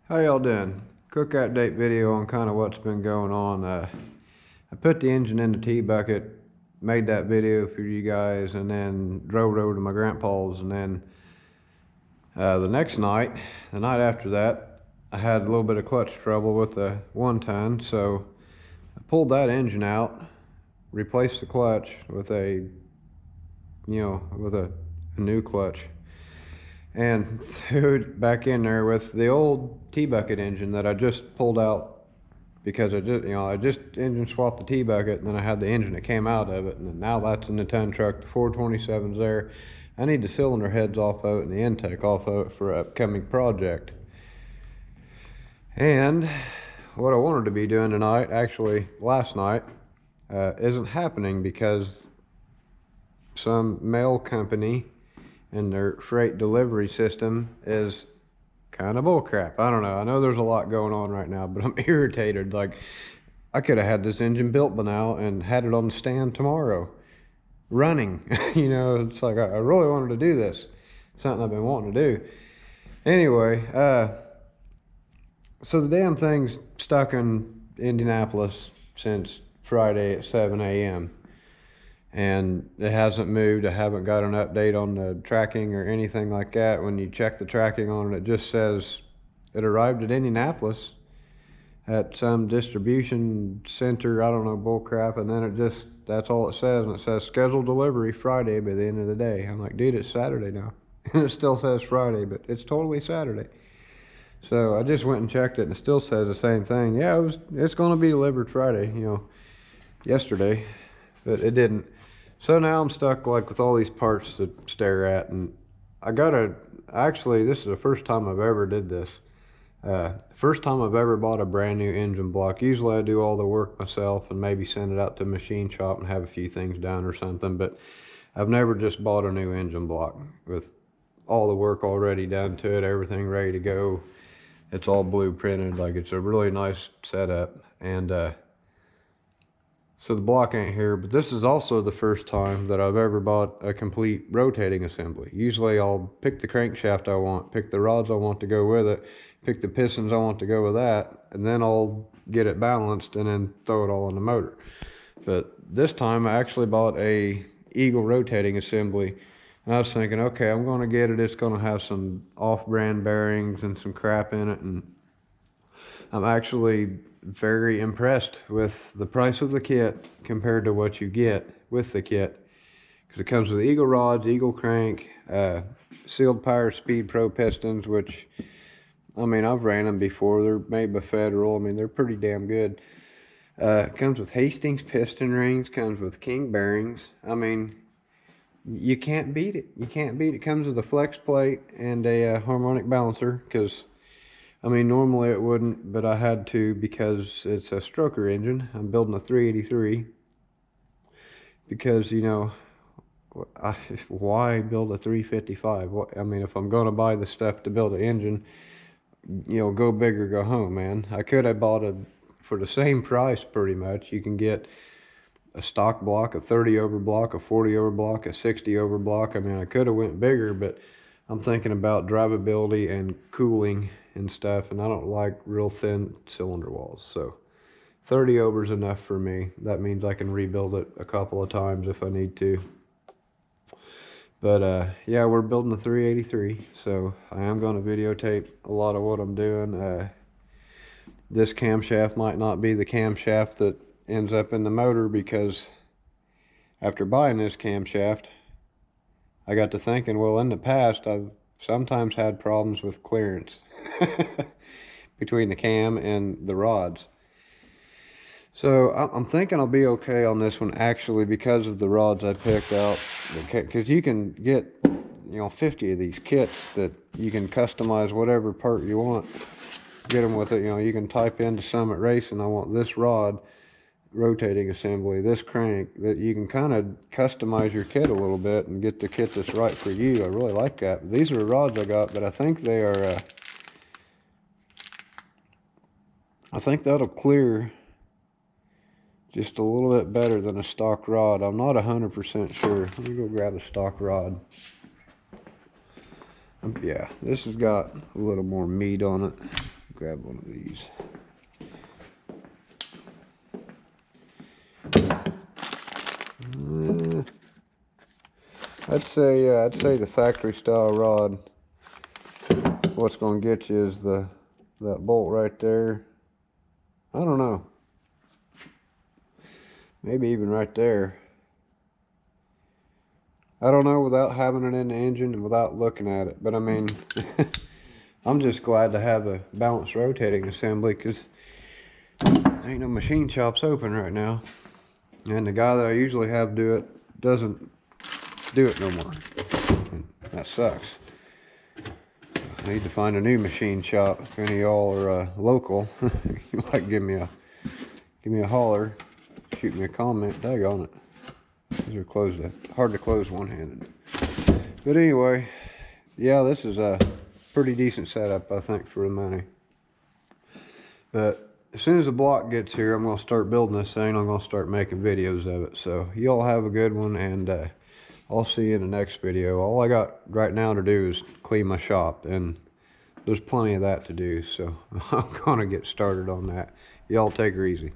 How y'all doing? Quick update video on kind of what's been going on. I put the engine in the T-bucket, made that video for you guys, and then drove over to my grandpa's. And then the next night, the night after that, I had a little bit of clutch trouble with the 1-ton, so I pulled that engine out, replaced the clutch with a new clutch, and threw it back in there with the old T-bucket engine that I just pulled out because I just engine swapped the T-bucket, and then I had the engine that came out of it, and now that's in the ton truck. The 427's there. I need the cylinder heads off of it and the intake off of it for an upcoming project. And what I wanted to be doing tonight, actually last night, isn't happening because some mail company and their freight delivery system is kind of bullcrap. I don't know. I know there's a lot going on right now, but I'm irritated. Like, I could have had this engine built by now and had it on the stand tomorrow, running. It's like I really wanted to do this. Something I've been wanting to do. Anyway, so the damn thing's stuck in Indianapolis since Friday at 7 a.m. and it hasn't moved. I haven't got an update on the tracking or anything like that. When you check the tracking on it, it just says it arrived at Indianapolis at some distribution center, I don't know, bull crap, and then that's all it says, and it says scheduled delivery Friday by the end of the day. I'm like, dude, it's Saturday now. And it still says Friday, but it's totally Saturday. So I just went and checked it, and it still says the same thing. Yeah, it's going to be delivered Friday, yesterday, but it didn't. So now I'm stuck like with all these parts to stare at, and actually this is the first time I've ever did this. First time I've ever bought a brand new engine block. Usually I do all the work myself and maybe send it out to a machine shop and have a few things done or something, but I've never just bought a new engine block with all the work already done to it, everything ready to go. It's all blueprinted, like it's a really nice setup, and so the block ain't here, but this is also the first time that I've ever bought a complete rotating assembly. Usually I'll pick the crankshaft I want, pick the rods I want to go with it, pick the pistons I want to go with that, and then I'll get it balanced and then throw it all in the motor. But this time I actually bought a Eagle rotating assembly, and I was thinking, okay, I'm going to get it. It's going to have some off-brand bearings and some crap in it, and I'm actually very impressed with the price of the kit compared to what you get with the kit, because it comes with Eagle rods, Eagle crank, sealed power Speed Pro pistons, which I've ran them before. They're made by Federal. They're pretty damn good. It comes with Hastings piston rings, comes with King bearings. You can't beat it. You can't beat it. It comes with a flex plate and a harmonic balancer, because normally it wouldn't, but I had to because it's a stroker engine. I'm building a 383 because, why build a 355? If I'm going to buy the stuff to build an engine, go big or go home, man. I could have bought for the same price pretty much. You can get a stock block, a 30 over block, a 40 over block, a 60 over block. I could have went bigger, but I'm thinking about drivability and cooling and stuff, and I don't like real thin cylinder walls, so 30 over is enough for me. That means I can rebuild it a couple of times if I need to. But yeah, we're building a 383, so I am going to videotape a lot of what I'm doing. This camshaft might not be the camshaft that ends up in the motor, because after buying this camshaft, I got to thinking, well, in the past, I've sometimes had problems with clearance between the cam and the rods. So I'm thinking I'll be okay on this one, actually, because of the rods I picked out. Because you can get, 50 of these kits that you can customize whatever part you want. Get them with it. You can type into Summit Racing, I want this rod rotating assembly, this crank, that you can kind of customize your kit a little bit and get the kit that's right for you. I really like that. These are the rods I got, but I think they are I think that'll clear just a little bit better than a stock rod. I'm not 100% sure. Let me go grab a stock rod. Yeah, this has got a little more meat on it. grab one of these. I'd say the factory style rod. What's going to get you is that bolt right there. I don't know. Maybe even right there. I don't know without having it in the engine and without looking at it. But I mean, I'm just glad to have a balanced rotating assembly, because there ain't no machine shops open right now. And the guy that I usually have do it doesn't do it no more. And that sucks. I need to find a new machine shop. If any of y'all are local, you might give me a holler, shoot me a comment. Daggone it. These are hard to close one-handed. But anyway, yeah, this is a pretty decent setup, I think, for the money. But as soon as the block gets here, I'm going to start building this thing. I'm going to start making videos of it. So y'all have a good one, and I'll see you in the next video. All I got right now to do is clean my shop, and there's plenty of that to do. So I'm going to get started on that. Y'all take her easy.